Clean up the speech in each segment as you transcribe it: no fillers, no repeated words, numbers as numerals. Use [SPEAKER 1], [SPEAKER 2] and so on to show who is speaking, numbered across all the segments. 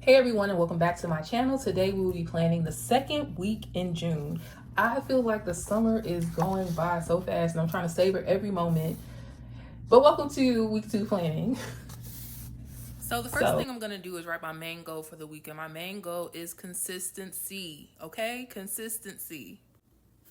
[SPEAKER 1] Hey everyone, and welcome back to my channel. Today we will be planning the second week in June. I feel like the summer is going by so fast and I'm trying to savor every moment. But welcome to week 2 planning. So the first thing I'm going to do is write my main goal for the week. And my main goal is consistency, okay? Consistency.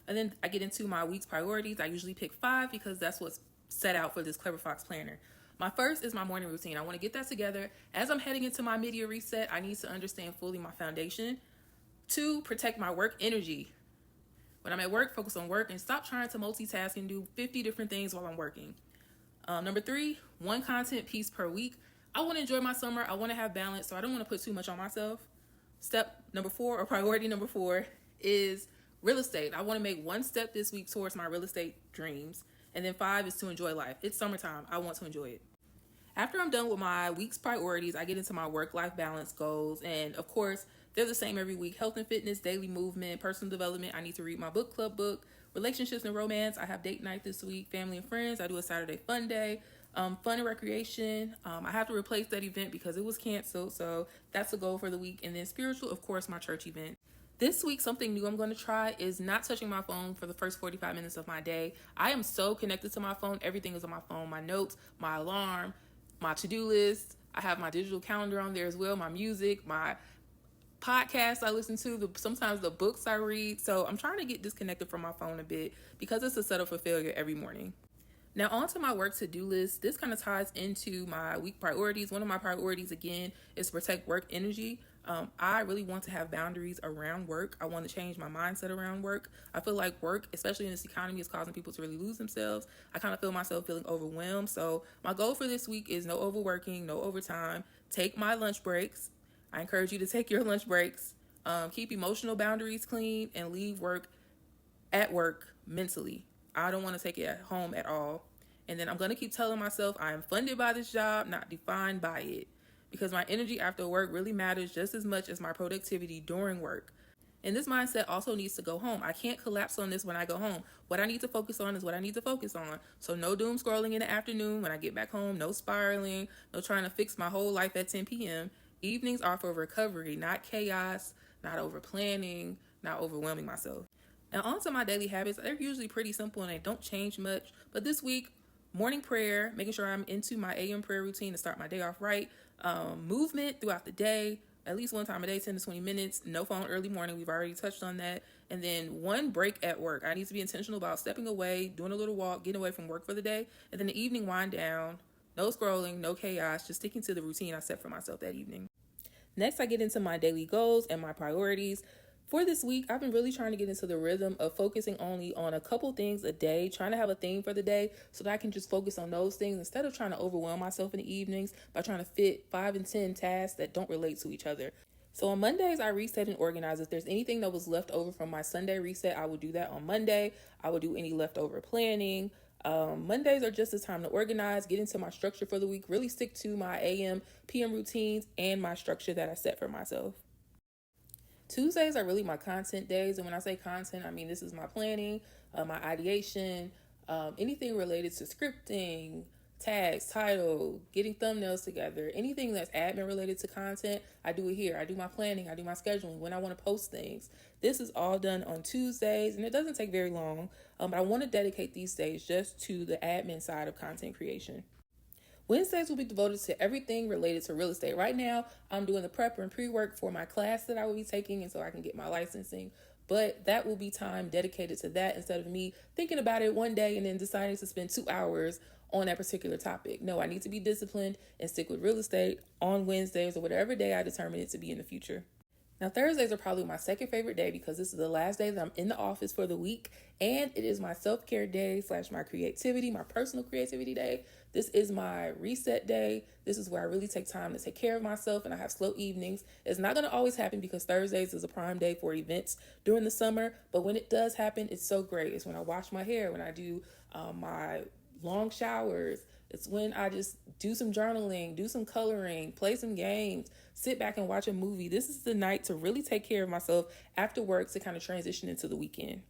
[SPEAKER 1] And then I get into my week's priorities. I usually pick 5 because that's what's set out for this Clever Fox planner. My first is my morning routine. I want to get that together. As I'm heading into my mid-year reset, I need to understand fully my foundation. 2, protect my work energy. When I'm at work, focus on work and stop trying to multitask and do 50 different things while I'm working. Number 3, 1 content piece per week. I want to enjoy my summer. I want to have balance, so I don't want to put too much on myself. Step number 4, or priority number 4, is real estate. I want to make 1 step this week towards my real estate dreams. And then 5 is to enjoy life. It's summertime. I want to enjoy it. After I'm done with my week's priorities, I get into my work-life balance goals. And of course, they're the same every week. Health and fitness, daily movement, personal development. I need to read my book club book. Relationships and romance. I have date night this week. Family and friends. I do a Saturday fun day. Fun and recreation. I have to replace that event because it was canceled. So that's a goal for the week. And then spiritual, of course, my church event. This week, something new I'm going to try is not touching my phone for the first 45 minutes of my day. I am so connected to my phone. Everything is on my phone. My notes, my alarm, my to-do list. I have my digital calendar on there as well. My music, my podcasts I listen to, sometimes the books I read. So I'm trying to get disconnected from my phone a bit because it's a setup for failure every morning. Now on to my work to-do list. This kind of ties into my week priorities. One of my priorities, again, is protect work energy. I really want to have boundaries around work. I want to change my mindset around work. I feel like work, especially in this economy, is causing people to really lose themselves. I kind of feel myself feeling overwhelmed. So my goal for this week is no overworking, no overtime. Take my lunch breaks. I encourage you to take your lunch breaks. Keep emotional boundaries clean and leave work at work mentally. I don't want to take it at home at all. And then I'm going to keep telling myself I am funded by this job, not defined by it. Because my energy after work really matters just as much as my productivity during work. And this mindset also needs to go home. I can't collapse on this when I go home. What I need to focus on is what I need to focus on. So no doom scrolling in the afternoon when I get back home, no spiraling, no trying to fix my whole life at 10 p.m. Evenings are for recovery, not chaos, not over planning, not overwhelming myself. And on to my daily habits. They're usually pretty simple and they don't change much. But this week, morning prayer, making sure I'm into my AM prayer routine to start my day off right. Movement throughout the day, at least 1 time a day, 10 to 20 minutes. No phone early morning. We've already touched on that. And then 1 break at work. I need to be intentional about stepping away, doing a little walk, getting away from work for the day. And then the evening wind down. No scrolling, no chaos, just sticking to the routine I set for myself that evening. Next, I get into my daily goals and my priorities. For this week, I've been really trying to get into the rhythm of focusing only on a couple things a day, trying to have a theme for the day so that I can just focus on those things instead of trying to overwhelm myself in the evenings by trying to fit 5 and 10 tasks that don't relate to each other. So on Mondays, I reset and organize. If there's anything that was left over from my Sunday reset, I will do that on Monday. I will do any leftover planning. Mondays are just a time to organize, get into my structure for the week, really stick to my AM, PM routines and my structure that I set for myself. Tuesdays are really my content days. And when I say content, I mean this is my planning, my ideation, anything related to scripting, tags, title, getting thumbnails together, anything that's admin related to content, I do it here. I do my planning, I do my scheduling, when I want to post things. This is all done on Tuesdays, and it doesn't take very long, but I want to dedicate these days just to the admin side of content creation. Wednesdays will be devoted to everything related to real estate. Right now, I'm doing the prep and pre-work for my class that I will be taking, and so I can get my licensing. But that will be time dedicated to that instead of me thinking about it one day and then deciding to spend 2 hours on that particular topic. No, I need to be disciplined and stick with real estate on Wednesdays or whatever day I determine it to be in the future. Now, Thursdays are probably my second favorite day because this is the last day that I'm in the office for the week, and it is my self-care day / my creativity, my personal creativity day. This is my reset day. This is where I really take time to take care of myself, and I have slow evenings. It's not going to always happen because Thursdays is a prime day for events during the summer, but when it does happen, it's so great. It's when I wash my hair, when I do my long showers. It's when I just do some journaling, do some coloring, play some games, sit back and watch a movie. This is the night to really take care of myself after work to kind of transition into the weekend.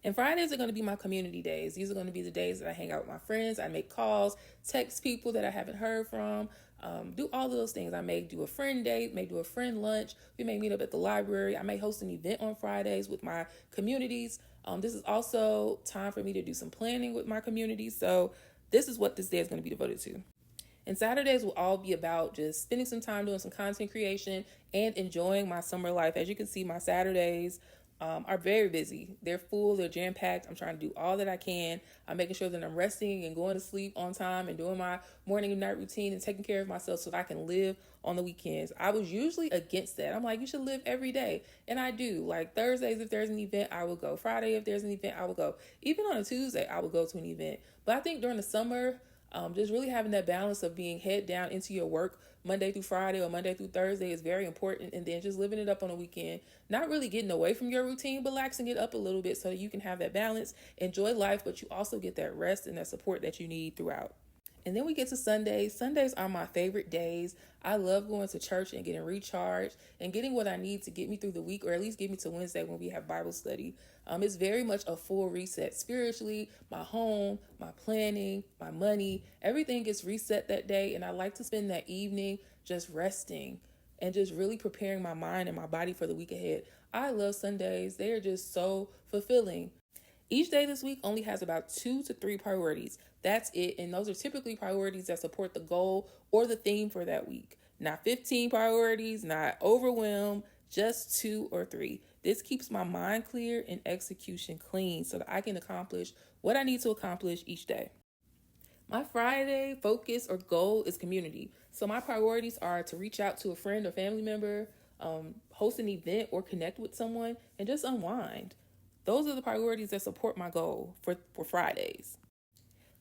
[SPEAKER 1] And Fridays are going to be my community days. These are going to be the days that I hang out with my friends. I make calls, text people that I haven't heard from, do all of those things. I may do a friend date, may do a friend lunch. We may meet up at the library. I may host an event on Fridays with my communities. This is also time for me to do some planning with my community. So this is what this day is going to be devoted to. And Saturdays will all be about just spending some time doing some content creation and enjoying my summer life. As you can see, my Saturdays are very busy. They're full, they're jam-packed. I'm trying to do all that I can. I'm making sure that I'm resting and going to sleep on time and doing my morning and night routine and taking care of myself so that I can live on the weekends. I was usually against that. I'm like, you should live every day. And I do. Like Thursdays, if there's an event, I will go. Friday, if there's an event, I will go. Even on a Tuesday, I will go to an event. But I think during the summer, just really having that balance of being head down into your work Monday through Friday or Monday through Thursday is very important. And then just living it up on the weekend, not really getting away from your routine, but laxing it up a little bit so that you can have that balance, enjoy life, but you also get that rest and that support that you need throughout. And then we get to Sundays. Sundays are my favorite days. I love going to church and getting recharged and getting what I need to get me through the week, or at least get me to Wednesday when we have Bible study. It's very much a full reset spiritually. My home, my planning, my money, everything gets reset that day. And I like to spend that evening just resting and just really preparing my mind and my body for the week ahead. I love Sundays. They are just so fulfilling. Each day this week only has about 2 to 3 priorities. That's it. And those are typically priorities that support the goal or the theme for that week. Not 15 priorities, not overwhelmed, just 2 or 3. This keeps my mind clear and execution clean so that I can accomplish what I need to accomplish each day. My Friday focus or goal is community. So my priorities are to reach out to a friend or family member, host an event or connect with someone, and just unwind. Those are the priorities that support my goal for Fridays.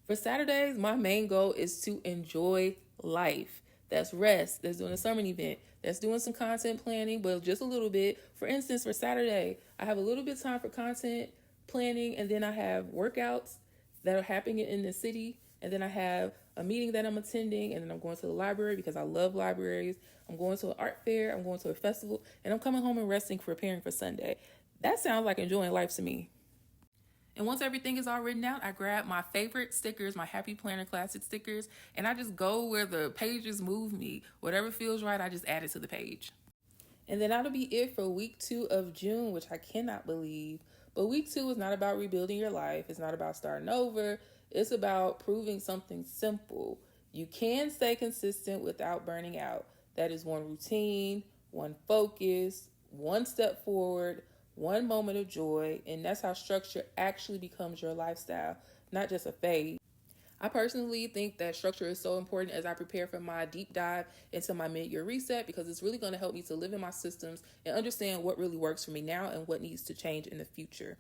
[SPEAKER 1] For Saturdays, my main goal is to enjoy life. That's rest, that's doing a summer event, that's doing some content planning, but just a little bit. For instance, for Saturday, I have a little bit of time for content planning, and then I have workouts that are happening in the city, and then I have a meeting that I'm attending, and then I'm going to the library because I love libraries. I'm going to an art fair, I'm going to a festival, and I'm coming home and resting, preparing for Sunday. That sounds like enjoying life to me. And once everything is all written out, I grab my favorite stickers, my Happy Planner Classic stickers, and I just go where the pages move me. Whatever feels right, I just add it to the page. And then that'll be it for week 2 of June, which I cannot believe. But week 2 is not about rebuilding your life. It's not about starting over. It's about proving something simple. You can stay consistent without burning out. That is one routine, one focus, one step forward, one moment of joy, and that's how structure actually becomes your lifestyle, not just a phase. I personally think that structure is so important as I prepare for my deep dive into my mid-year reset, because it's really going to help me to live in my systems and understand what really works for me now and what needs to change in the future.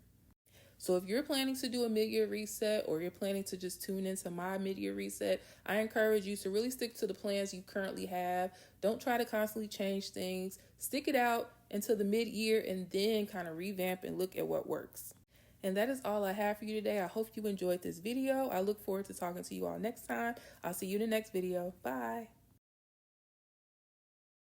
[SPEAKER 1] So if you're planning to do a mid-year reset, or you're planning to just tune into my mid-year reset, I encourage you to really stick to the plans you currently have. Don't try to constantly change things. Stick it out until the mid-year and then kind of revamp and look at what works. And that is all I have for you today. I hope you enjoyed this video. I look forward to talking to you all next time. I'll see you in the next video. Bye.